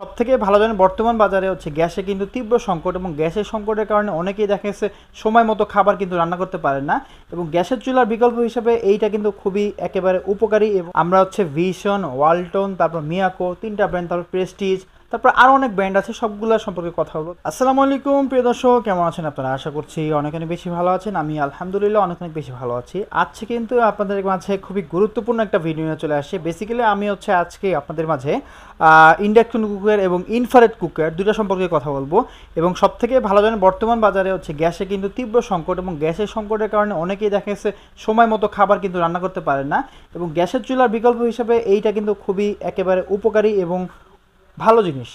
সবথেকে ভালো জানেন বর্তমান বাজারে হচ্ছে গ্যাসে কিন্তু তীব্র সংকট এবং গ্যাসের সংকটের কারণে অনেকেই দেখা গেছে সময় মতো খাবার কিন্তু রান্না করতে পারেন না এবং গ্যাসের চুলার বিকল্প হিসেবে এইটা কিন্তু খুবই একেবারে উপকারী এবং আমরা হচ্ছে ভিশন ওয়ালটন তারপর মিয়াকো তিনটা ব্র্যান্ড তারপর প্রেস্টিজ তারপর আরও অনেক ব্র্যান্ড আছে সবগুলো সম্পর্কে কথা বলবো। আসসালামু আলাইকুম প্রিয় দর্শক, কেমন আছেন আপনারা? আশা করছি অনেক অনেক বেশি ভালো আছেন। আমি আলহামদুলিল্লাহ অনেক অনেক বেশি ভালো আছি। আজকে কিন্তু আপনাদের মাঝে খুবই গুরুত্বপূর্ণ একটা ভিডিও নিয়ে চলে আসছে। বেসিক্যালি আমি হচ্ছে আজকে আপনাদের মাঝে ইন্ডাকশন কুকার এবং ইনফ্রারেড কুকার দুটো সম্পর্কে কথা বলবো। এবং সবথেকে ভালো জানেন বর্তমান বাজারে হচ্ছে গ্যাসে কিন্তু তীব্র সংকট এবং গ্যাসের সংকটের কারণে অনেকেই দেখা গেছে সময় মতো খাবার কিন্তু রান্না করতে পারেন না এবং গ্যাসের চুলার বিকল্প হিসেবে এইটা কিন্তু খুবই একেবারে উপকারী এবং ভালো জিনিস।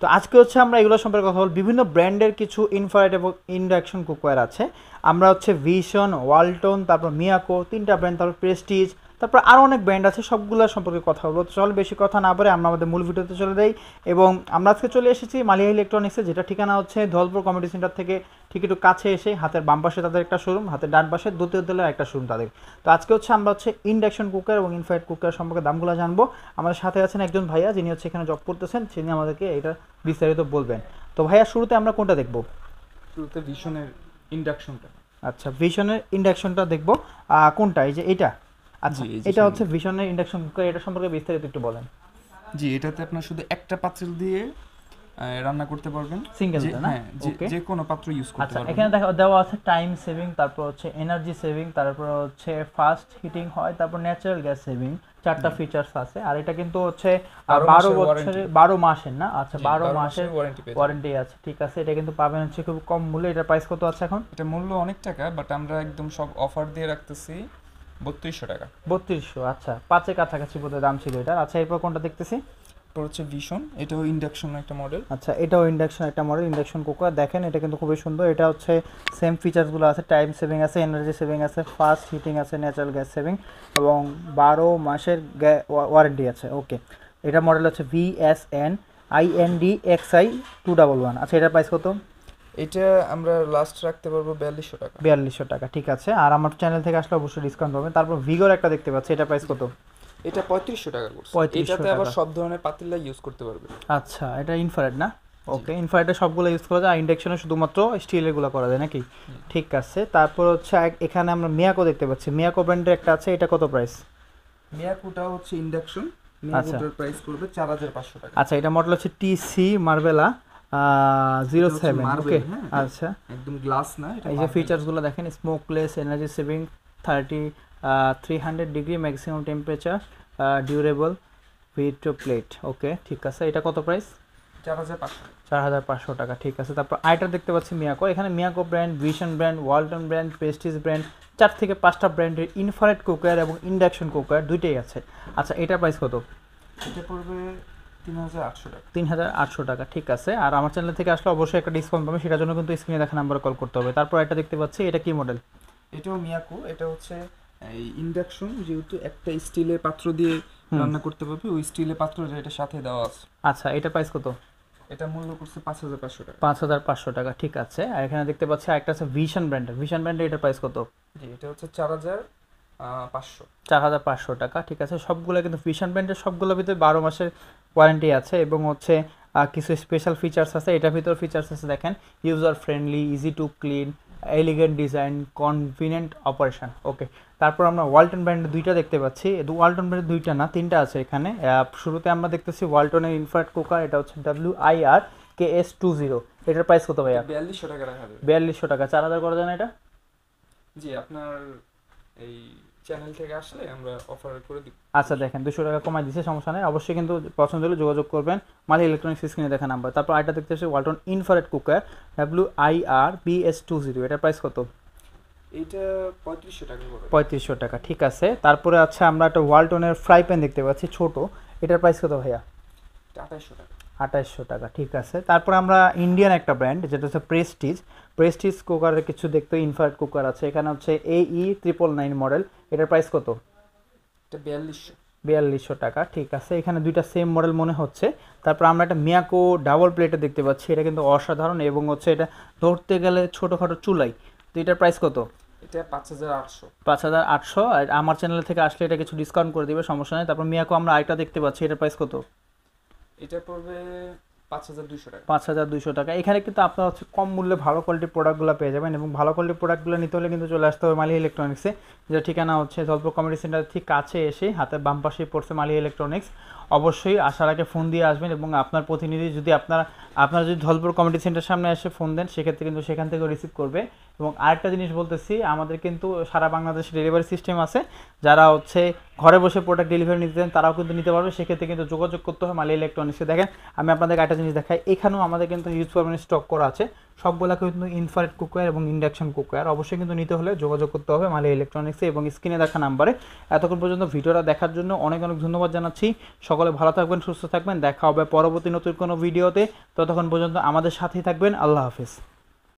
তো আজকে হচ্ছে আমরা এগুলো সম্পর্কে কথা বলব। বিভিন্ন ব্র্যান্ডের কিছু ইনফ্রারেড এবং ইন্ডাকশন কুকার আছে। আমরা হচ্ছে ভিশন ওয়ালটন তারপর মিয়াকো তিনটা ব্র্যান্ড তারপর প্রেস্টিজ তারপর আরও অনেক ব্র্যান্ড আছে সবগুলো সম্পর্কে কথা বলবো। চল বেশি কথা না বলে আমরা আমাদের মূল ভিডিওতে চলে যাই। এবং আমরা আজকে চলে এসেছি মালিয়া ইলেকট্রনিক্সে, যেটা ঠিকানা হচ্ছে ধলপুর কমিউনিটি সেন্টার থেকে ঠিক একটু কাছে এসে হাতের বাম পাশে তাদের একটা শোরুম, হাতের ডান পাশে দ্বিতীয় তলায় একটা শোরুম তাদের। তো আজকে হচ্ছে আমরা হচ্ছে ইন্ডাকশন কুকার এবং ইনফ্রারেড কুকার সম্পর্কে দামগুলো জানবো। আমাদের সাথে আছেন একজন ভাইয়া যিনি হচ্ছে এখানে জব করতেছেন, তিনি আমাদেরকে এটা বিস্তারিত বলবেন। তো ভাইয়া শুরুতে আমরা কোনটা দেখবো? শুরুতে ভিশনের ইন্ডাকশনটা। আচ্ছা, ভিশনের ইন্ডাকশনটা দেখবো। কোনটা? এই যে এটা? আচ্ছা, জি, এই যে এটা হচ্ছে সামনে। ভিশনের ইন্ডাকশন কুকার। এটা সম্পর্কে বিস্তারিত একটু বলেন। জি, এটাতে আপনার শুধু একটা পাতিল দিয়ে রান্না করতে পারবেন। সিঙ্গেলটা না? হ্যাঁ, ওকে। যে কোনো পাত্র ইউজ করতে আচ্ছা, পারবেন। এখানে দেওয়া আছে টাইম সেভিং, তারপর হচ্ছে এনার্জি সেভিং, তারপর হচ্ছে ফাস্ট হিটিং হয়, তারপর ন্যাচারাল গ্যাস সেভিং, চারটা ফিচার্স আছে। আর এটা কিন্তু হচ্ছে 12 12 মাসের বছরের warranty। 12 মাসের না? আচ্ছা, জি, 12 12 মাসের মাসের ওয়ারেন্টি পেয়ে যাবেন। ওয়ারেন্টি আছে। ঠিক আছে, এটা কিন্তু পাবেন হচ্ছে খুব কম মূল্যে। এটার প্রাইস কত আছে এখন? এটা মূল্য অনেক টাকা, বাট আমরা একদম সব অফার দিয়ে রাখতেছি 3200 টাকা। 3200। আচ্ছা, 5-এর কাছাকাছি বোধহয় দাম ছিল এটা। আচ্ছা, এরপর কোনটা দেখতেছি? তারপর হচ্ছে ভিশন, এটাও ইন্ডাকশন একটা মডেল। আচ্ছা, এটাও ইন্ডাকশন একটা মডেল, ইন্ডাকশন কুকার। দেখেন এটা কিন্তু খুবই সুন্দর। এটা হচ্ছে সেম ফিচার্সগুলো আছে, টাইম সেভিং আছে, এনার্জি সেভিং আছে, ফাস্ট হিটিং আছে, ন্যাচারাল গ্যাস সেভিং এবং 12 মাসের ওয়ারেন্টি আছে। ওকে, এটা মডেল হচ্ছে VSN INDXI 211। আচ্ছা, এটার প্রাইস কত? এটা আমরা লাস্ট রাখতে পারবো 4200 টাকা। 4200 টাকা। ঠিক আছে, আর আমার চ্যানেল থেকে আসলে অবশ্যই ডিসকাউন্ট পাবেন। তারপর ভিগোর একটা দেখতে পাচ্ছি, এটা প্রাইস কত? এটা 3500 টাকা করছে। 3500 এটাতে আবার টাকা। সব ধরনের পাতিলা ইউজ করতে পারবে। আচ্ছা, এটা ইনফ্রারেড না? ওকে, ইনফ্রারেডে সবগুলো ইউজ করা যায়, আর ইন্ডাকশনে শুধুমাত্র স্টিলের গুলো করা যায় নাকি? ঠিক আছে। তারপর হচ্ছে এখানে আমরা মিয়াকো দেখতে পাচ্ছি। মিয়াকো ব্র্যান্ডের একটা আছে, এটা কত প্রাইস? মিয়াকুটা হচ্ছে ইন্ডাকশন। আচ্ছা মিয়াকুটার প্রাইস করবে 4500 টাকা। আচ্ছা, এটা মডেল হচ্ছে TC মার্বেলা 07। মার্বেল, ওকে, হ্যাঁ, আচ্ছা। একদম গ্লাস না, এটা এই যে মার্বেল। ফিচার্সগুলো দেখেন, smokeless, energy saving, 300 degree maximum temperature, durable, heat plate. Okay, ঠিক আছে। এটা কত প্রাইস? 4500। 4500 টাকা। ঠিক আছে। তারপর আইটা দেখতে পাচ্ছি মিয়াকো। এখানে Miyako brand, vision brand, Walton brand, Prestige brand, 4 থেকে 5টা ব্র্যান্ডের ইনফ্রারেড কুকার এবং ইন্ডাকশন কুকার দুইটাই আছে। আচ্ছা, এটার প্রাইস কত? এটা পড়বে 3800 টাকা। 3800 টাকা। ঠিক আছে। আর আমার চ্যানেল থেকে আসলে অবশ্যই একটা ডিসকাউন্ট পাবে, সেটার জন্য কিন্তু স্ক্রিনে দেখা নাম্বারে কল করতে হবে। তারপর এটা দেখতে পাচ্ছি, এটা কি মডেল? এটাও মিয়াকো। এটা হচ্ছে এই ইন্ডাকশন, যেহেতু একটা স্টিলের পাত্র দিয়ে রান্না করতে পারবে, ওই স্টিলের পাত্র যেটা সাথে দেওয়া আছে। আচ্ছা, এটা প্রাইস কত? এটা মূল্য করছে 5500 টাকা। 5500 টাকা। ঠিক আছে। আর এখানে দেখতে পাচ্ছি আরেকটা আছে ভিশন ব্র্যান্ডের। ভিশন ব্র্যান্ডের এটার প্রাইস কত? জি, এটা হচ্ছে 4500। 4500 টাকা। ঠিক আছে। সবগুলো কিন্তু ভিশন ব্র্যান্ডের, সবগুলোর ভিতরে 12 মাসের ওয়ারেন্টি আছে এবং হচ্ছে কিছু স্পেশাল ফিচার্স আছে। এটার ভিতর ফিচার্স আছে দেখেন, user friendly, easy to clean, elegant design, convenient operation. Okay. তারপর আমরা ওয়ালটন ব্র্যান্ডের দুইটা দেখতে পাচ্ছি। ওয়ালটন ব্র্যান্ডের দুইটা না, তিনটা আছে এখানে। শুরুতে আমরা দেখতেছি ওয়ালটনের ইনফ্রারেড কুকার, এটা হচ্ছে WIR KS20। এটার প্রাইস কত ভাইয়া? 4200 টাকা রাখা যাবে। 4200 টাকা। 4000 করা যায় না এটা? জি, আপনার এই চ্যানেল থেকে আসলে আমরা অফার করে দিব। আচ্ছা, দেখেন 200 টাকা কমাই দিছে, সমস্যা নেই। অবশ্যই কিন্তু পছন্দ হলে যোগাযোগ করবেন মালি ইলেকট্রনিক্স স্ক্রিনে দেখা নাম্বার। তারপর আরেকটা দেখতে হচ্ছে Walton infrared cooker WIR BS20। এটার প্রাইস কত? এইটা 3500 টাকা পড়বে। 3500 টাকা। ঠিক আছে। তারপরে আচ্ছা, আমরা একটা ওয়ালটনের ফ্রাই প্যান দেখতে পাচ্ছি ছোট, এটার প্রাইস কত ভাইয়া? এটা 2800 টাকা। 2800 টাকা। ঠিক আছে। তারপরে আমরা ইন্ডিয়ান একটা ব্র্যান্ড, যেটা হচ্ছে প্রেস্টিজ। প্রেস্টিজ কুকারের কিছু দেখতে ইনফ্রারেড কুকার আছে। এখানে হচ্ছে AE999 মডেল। এটার প্রাইস কত? এটা 4200। 4200 টাকা। ঠিক আছে। এখানে দুইটা সেম মডেল মনে হচ্ছে। তারপর আমরা একটা মিয়াকো ডাবল প্লেটে দেখতে পাচ্ছি, এটা কিন্তু অসাধারণ এবং হচ্ছে এটা ধরতে গেলে ছোটোখাটো চুলাই। তো এটার প্রাইস কত? এটা 5800। 5800। আর আমার চ্যানেল থেকে আসলে এটা কিছু ডিসকাউন্ট করে দিবে, সমস্যা নেই। তারপর মিয়াকো আমরা আরেকটা দেখতে পাচ্ছি, এটার প্রাইস কত? এটা পড়বে 5,200 টাকা। 5,200 টাকা। এখানে কিন্তু আপনারা হচ্ছে কম মূল্যে ভালো কোয়ালিটির প্রোডাক্টগুলো পেয়ে যাবেন, এবং ভালো কোয়ালিটির প্রোডাক্টগুলো নিতে হলে কিন্তু চলে আসতে হবে মালিয়া ইলেকট্রনিক্সে, যেটা ঠিকানা হচ্ছে জলপুর কমিউনিটি সেন্টার ঠিক কাছে এসে হাতের বাম পাশেই পড়ছে মালিয়া ইলেকট্রনিক্স। অবশ্যই আসার আগে ফোন দিয়ে আসবেন, এবং আপনার প্রতিনিধি যদি আপনারা যদি ধলপুর কমিউনিটি সেন্টার সামনে এসে ফোন দেন, সেক্ষেত্রে কিন্তু সেখান থেকে রিসিভ করবে। এবং আরেকটা জিনিস বলতেছি, আমাদের কিন্তু সারা বাংলাদেশে ডেলিভারি সিস্টেম আছে। যারা হচ্ছে ঘরে বসে প্রোডাক্ট ডেলিভারি নিতে দেন তারাও কিন্তু নিতে পারবে, সেক্ষেত্রে কিন্তু যোগাযোগ করতে হয় মালিয়া ইলেকট্রনিক্সে। দেখেন আমি আপনাদের একটা জিনিস দেখাই, এখানেও আমাদের কিন্তু হিউজ পরিমাণে স্টক করা আছে, সবগুলা কিন্তু ইনফ্রারেড কুকওয়্যার এবং ইন্ডাকশন কুকওয়্যার। অবশ্যই কিন্তু নিতে হলে যোগাযোগ করতে হবে মালিয়া ইলেকট্রনিক্সে এবং স্ক্রিনে দেখা নাম্বারে। এতক্ষণ পর্যন্ত ভিডিওটা দেখার জন্য অনেক অনেক ধন্যবাদ জানাচ্ছি। সকলে ভালো থাকবেন, সুস্থ থাকবেন, দেখা হবে পরবর্তী নতুন কোনো ভিডিওতে। ততক্ষণ পর্যন্ত আমাদের সাথেই থাকবেন। আল্লাহ হাফেজ।